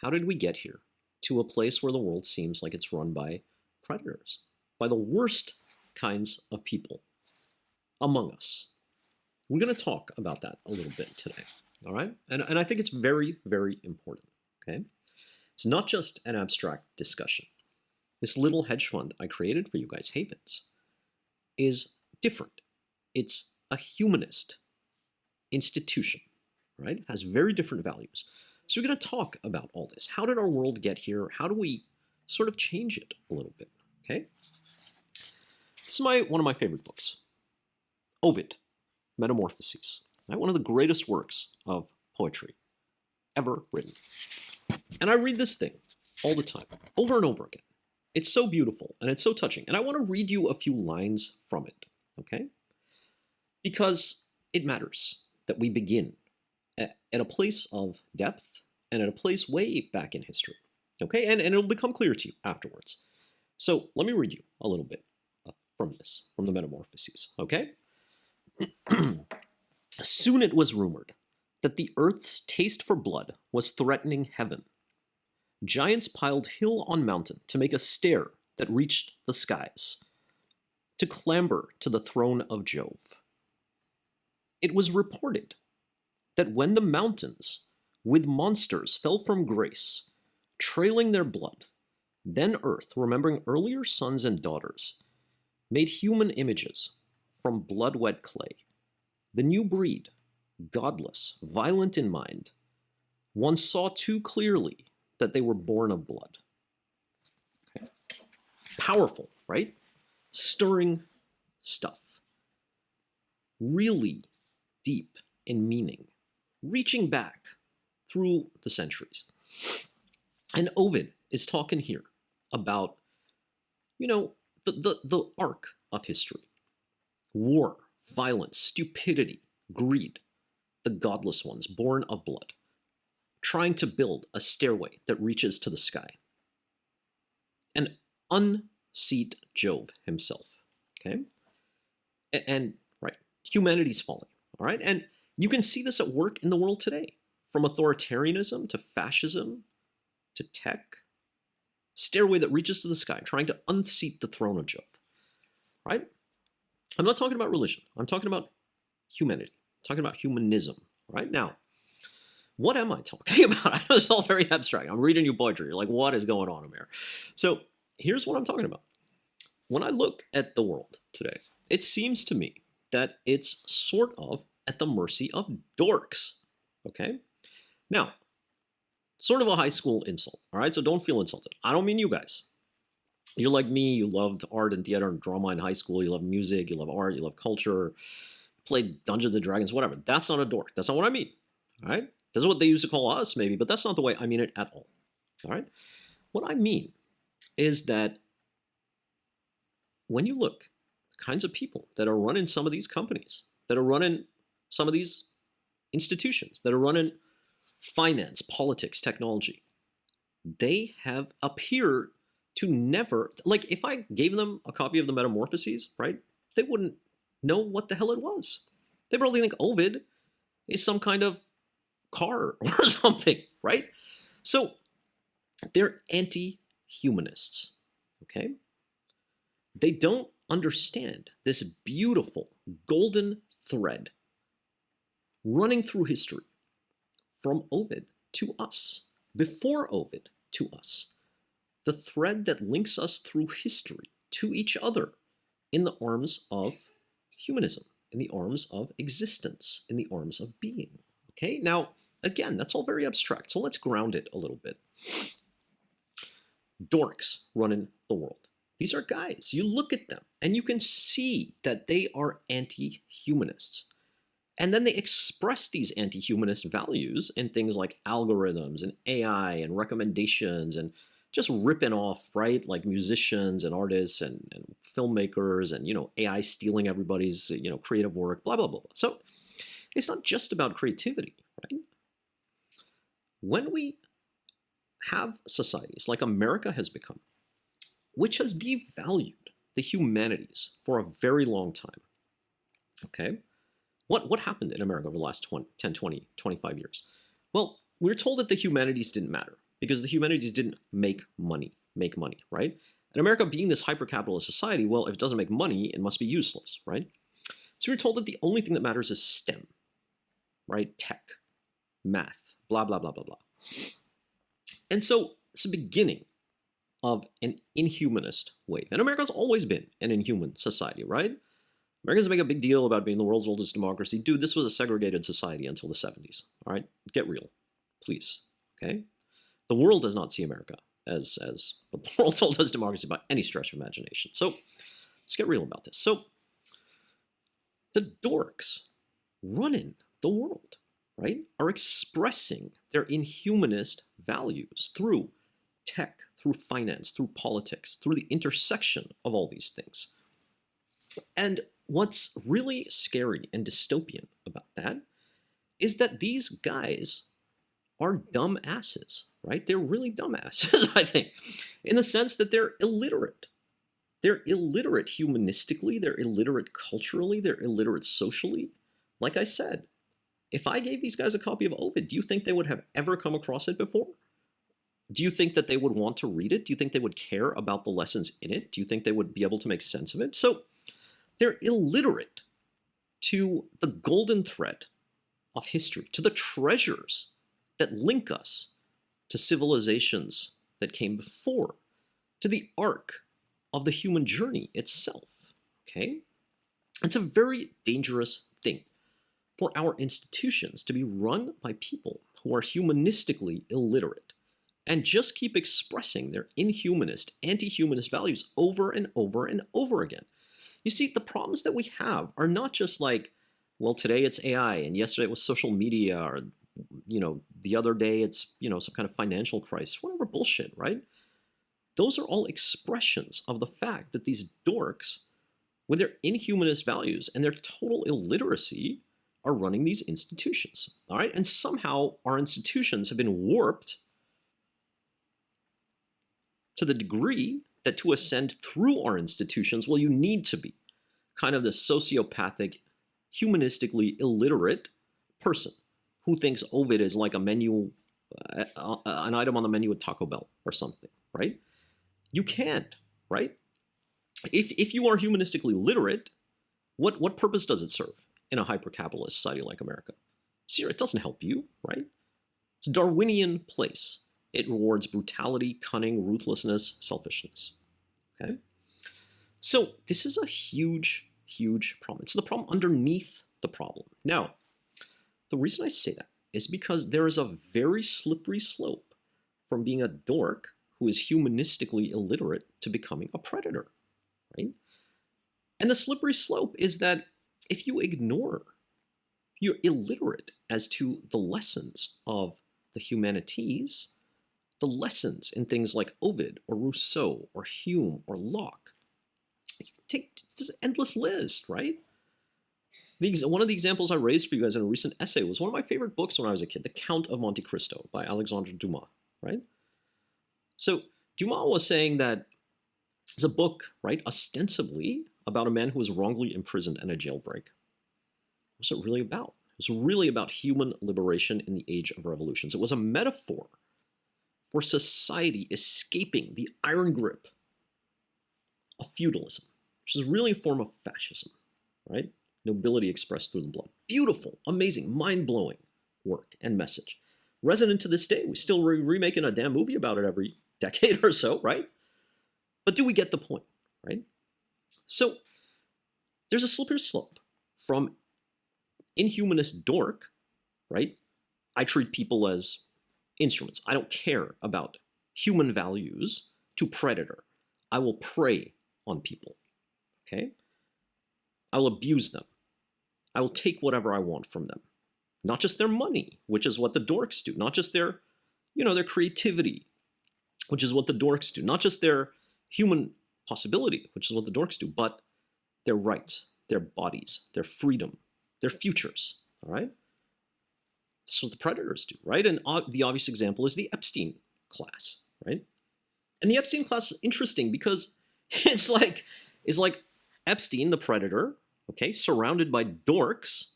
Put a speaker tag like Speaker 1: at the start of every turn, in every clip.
Speaker 1: How did we get here to a place where the world seems like it's run by predators, by the worst kinds of people among us? We're going to talk about that a little bit today, all right? And I think it's very, very important, okay? It's not just an abstract discussion. This little hedge fund I created for you guys, Havens, is different. It's a humanist institution, right? It has very different values. So we're going to talk about all this. How did our world get here? How do we sort of change it a little bit, okay? This is one of my favorite books, Ovid, Metamorphoses, right? One of the greatest works of poetry ever written. And I read this thing all the time, over and over again. It's so beautiful and it's so touching. And I want to read you a few lines from it, okay? Because it matters that we begin at a place of depth and at a place way back in history, okay? And it'll become clear to you afterwards. So let me read you a little bit from this, from the Metamorphoses, okay? Soon it was rumored that the earth's taste for blood was threatening heaven. Giants piled hill on mountain to make a stair that reached the skies, to clamber to the throne of Jove. It was reported that when the mountains with monsters fell from grace, trailing their blood, then earth, remembering earlier sons and daughters, made human images from blood-wet clay. The new breed, godless, violent in mind, one saw too clearly that they were born of blood. Okay. Powerful, right? Stirring stuff. Really deep in meaning, reaching back through the centuries. And Ovid is talking here about, the arc of history. War, violence, stupidity, greed, the godless ones, born of blood, trying to build a stairway that reaches to the sky. And unseat Jove himself, okay? And right, humanity's falling, all right? And you can see this at work in the world today, from authoritarianism to fascism to tech, stairway that reaches to the sky, trying to unseat the throne of Jove, right? I'm not talking about religion. I'm talking about humanity. I'm talking about humanism, right? Now, what am I talking about? I know it's all very abstract. I'm reading you poetry. You're like, what is going on, Amir? So here's what I'm talking about. When I look at the world today, it seems to me that it's sort of at the mercy of dorks, okay? Now, sort of a high school insult, all right? So don't feel insulted. I don't mean you guys. You're like me. You loved art and theater and drama in high school. You love music. You love art. You love culture. You played Dungeons and Dragons, whatever. That's not a dork. That's not what I mean, all right? This is what they used to call us, maybe, but that's not the way I mean it at all, all right? What I mean is that when you look, the kinds of people that are running some of these companies, that are running some of these institutions, that are running finance, politics, technology, they have appeared to never, like if I gave them a copy of the Metamorphoses, right, they wouldn't know what the hell it was. They probably think Ovid is some kind of car or something, right? So they're anti-humanists, okay? They don't understand this beautiful golden thread running through history from Ovid to us, before Ovid to us, the thread that links us through history to each other in the arms of humanism, in the arms of existence, in the arms of being, okay? Now, again, that's all very abstract, so let's ground it a little bit. Dorks running the world. These are guys. You look at them, and you can see that they are anti-humanists. And then they express these anti-humanist values in things like algorithms and AI and recommendations and just ripping off, right, like musicians and artists and filmmakers and, AI stealing everybody's, creative work, blah, blah, blah, blah. So it's not just about creativity, right? When we have societies like America has become, which has devalued the humanities for a very long time, okay? What happened in America over the last 10, 20, 25 years? Well, we're told that the humanities didn't matter. because the humanities didn't make money, right? And America being this hyper-capitalist society, well, if it doesn't make money, it must be useless, right? So we're told that the only thing that matters is STEM, right? Tech, math, blah, blah, blah, blah, blah. And so it's the beginning of an inhumanist wave. And America's always been an inhuman society, right? Americans make a big deal about being the world's oldest democracy. Dude, this was a segregated society until the 70s, all right? Get real, please, okay? The world does not see America as the world's oldest democracy by any stretch of imagination. So let's get real about this. So the dorks running the world, right, are expressing their inhumanist values through tech, through finance, through politics, through the intersection of all these things. And what's really scary and dystopian about that is that these guys are dumb asses, right? They're really dumb asses, I think, in the sense that they're illiterate. They're illiterate humanistically, they're illiterate culturally, they're illiterate socially. Like I said, if I gave these guys a copy of Ovid, do you think they would have ever come across it before? Do you think that they would want to read it? Do you think they would care about the lessons in it? Do you think they would be able to make sense of it? So they're illiterate to the golden thread of history, to the treasures that link us to civilizations that came before, to the arc of the human journey itself, okay? It's a very dangerous thing for our institutions to be run by people who are humanistically illiterate and just keep expressing their inhumanist, anti-humanist values over and over and over again. You see, the problems that we have are not just like, well, today it's AI, and yesterday it was social media, or, you know, the other day it's, you know, some kind of financial crisis, whatever bullshit, right? Those are all expressions of the fact that these dorks, with their inhumanist values and their total illiteracy, are running these institutions, all right? And somehow our institutions have been warped to the degree that to ascend through our institutions, well, you need to be kind of the sociopathic, humanistically illiterate person who thinks Ovid is like a menu, an item on the menu at Taco Bell or something, right? You can't, right? If you are humanistically literate, what purpose does it serve in a hyper-capitalist society like America? See, it doesn't help you, right? It's a Darwinian place. It rewards brutality, cunning, ruthlessness, selfishness, okay? So this is a huge, huge problem. It's the problem underneath the problem. Now, the reason I say that is because there is a very slippery slope from being a dork who is humanistically illiterate to becoming a predator, right? And the slippery slope is that if you ignore, you're illiterate as to the lessons of the humanities, the lessons in things like Ovid or Rousseau or Hume or Locke, you can take this endless list, right? One of the examples I raised for you guys in a recent essay was one of my favorite books when I was a kid, The Count of Monte Cristo by Alexandre Dumas, right? So Dumas was saying that it's a book, right, ostensibly about a man who was wrongly imprisoned and a jailbreak. What was it really about? It was really about human liberation in the age of revolutions. It was a metaphor for society escaping the iron grip of feudalism, which is really a form of fascism, right? Nobility expressed through the blood. Beautiful, amazing, mind-blowing work and message. Resonant to this day. We still remaking a damn movie about it every decade or so, right? But do we get the point, right? So there's a slippery slope from inhumanist dork, right? I treat people as instruments. I don't care about human values, to predator. I will prey on people, okay? I will abuse them. I will take whatever I want from them. Not just their money, which is what the dorks do. Not just their, their creativity, which is what the dorks do. Not just their human possibility, which is what the dorks do, but their rights, their bodies, their freedom, their futures, all right? That's what the predators do, right? And the obvious example is the Epstein class, right? And the Epstein class is interesting because it's like Epstein, the predator, okay, surrounded by dorks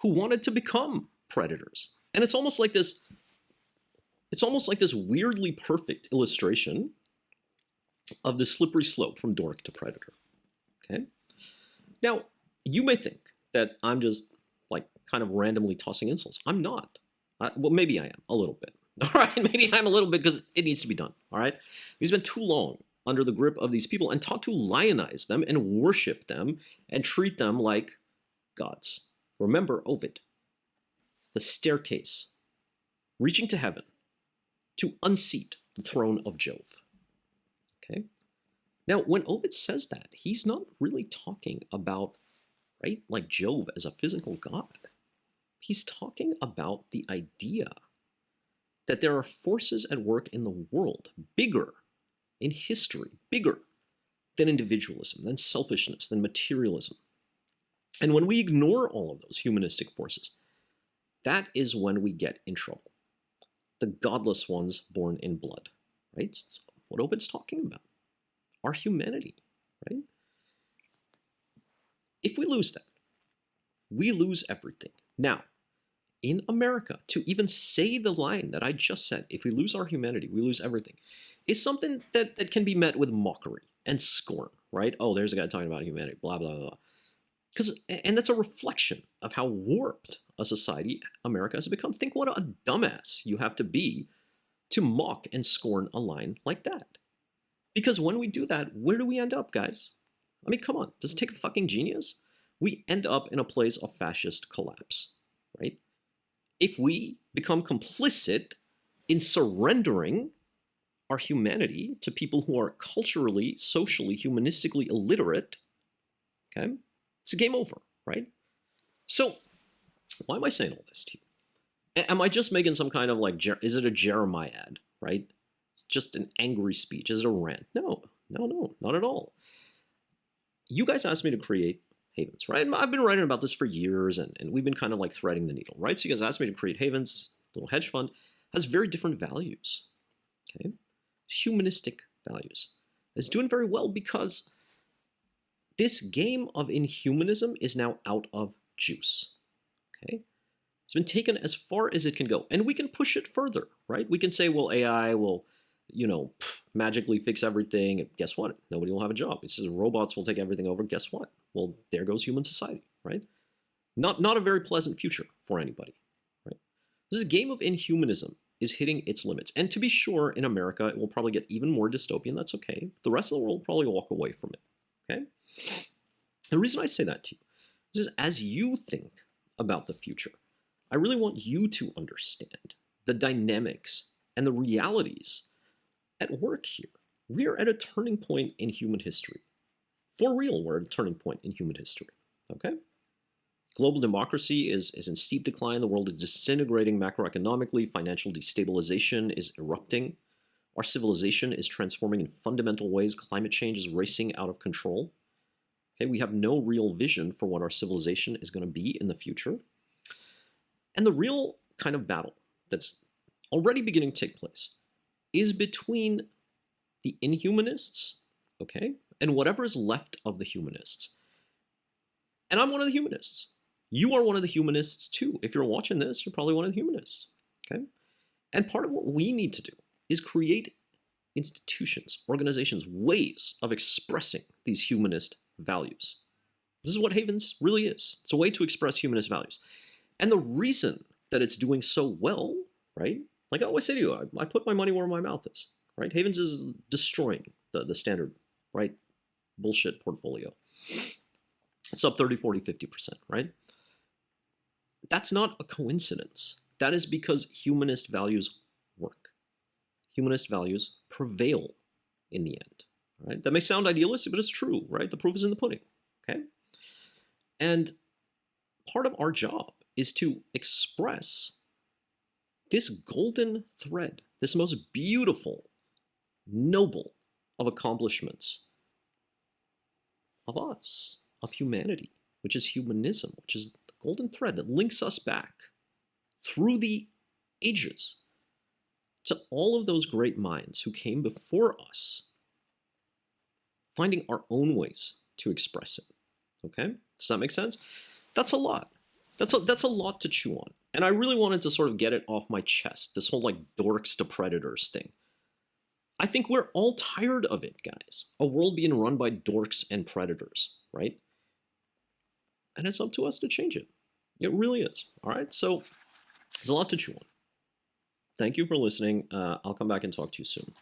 Speaker 1: who wanted to become predators. And it's almost like this It's almost like this weirdly perfect illustration of the slippery slope from dork to predator. Okay. Now, you may think that I'm just like kind of randomly tossing insults. I'm not. Well, maybe I am a little bit. All right, maybe I'm a little bit because it needs to be done. All right, we've spent too long under the grip of these people and taught to lionize them and worship them and treat them like gods. Remember Ovid, the staircase reaching to heaven to unseat the throne of Jove. Okay. Now, when Ovid says that, he's not really talking about, right, like Jove as a physical god. He's talking about the idea that there are forces at work in the world, bigger in history, bigger than individualism, than selfishness, than materialism. And when we ignore all of those humanistic forces, that is when we get in trouble. The godless ones born in blood, right? It's what Ovid's talking about. Our humanity, right? If we lose that, we lose everything. Now, in America, to even say the line that I just said, if we lose our humanity, we lose everything, is something that can be met with mockery and scorn, right? Oh, there's a guy talking about humanity, blah, blah, blah. And that's a reflection of how warped a society America has become. Think what a dumbass you have to be to mock and scorn a line like that. Because when we do that, where do we end up, guys? I mean, come on, does it take a fucking genius? We end up in a place of fascist collapse, right? If we become complicit in surrendering our humanity to people who are culturally, socially, humanistically illiterate, okay, it's a game over, right? So, why am I saying all this to you? Am I just making some kind of like, is it a Jeremiah ad, right? It's just an angry speech. Is it a rant? No, not at all. You guys asked me to create havens, right? And I've been writing about this for years, and we've been kind of like threading the needle, right? So you guys asked me to create havens. Little hedge fund has very different values, okay? It's humanistic values. It's doing very well because this game of Inhumanism is now out of juice, okay? It's been taken as far as it can go, and we can push it further, right? We can say, well, AI will, magically fix everything, and guess what? Nobody will have a job. It says robots will take everything over. Guess what? Well, there goes human society, right? Not a very pleasant future for anybody, right? This game of Inhumanism is hitting its limits. And to be sure, in America, it will probably get even more dystopian. That's okay. The rest of the world will probably walk away from it, okay? The reason I say that to you is as you think about the future, I really want you to understand the dynamics and the realities at work here. We're at a turning point in human history. For real, we're at a turning point in human history, okay? Global democracy is in steep decline. The world is disintegrating macroeconomically. Financial destabilization is erupting. Our civilization is transforming in fundamental ways. Climate change is racing out of control. Okay, we have no real vision for what our civilization is going to be in the future. And the real kind of battle that's already beginning to take place is between the Inhumanists, okay, and whatever is left of the humanists. And I'm one of the humanists. You are one of the humanists too. If you're watching this, you're probably one of the humanists, okay? And part of what we need to do is create institutions, organizations, ways of expressing these humanist values. This is what Havens really is. It's a way to express humanist values. And the reason that it's doing so well, right? Like I always say to you, I put my money where my mouth is, right? Havens is destroying the standard, right, bullshit portfolio. It's up 30, 40, 50%, right? That's not a coincidence. That is because humanist values work. Humanist values prevail in the end, right? That may sound idealistic, but it's true, right? The proof is in the pudding, okay? And part of our job is to express this golden thread, this most beautiful, noble of accomplishments of us, of humanity, which is humanism, which is the golden thread that links us back through the ages to all of those great minds who came before us, finding our own ways to express it, okay? Does that make sense? That's a lot. That's a lot to chew on. And I really wanted to sort of get it off my chest, this whole like dorks to predators thing. I think we're all tired of it, guys. A world being run by dorks and predators, right? And it's up to us to change it. It really is. All right. So there's a lot to chew on. Thank you for listening. I'll come back and talk to you soon.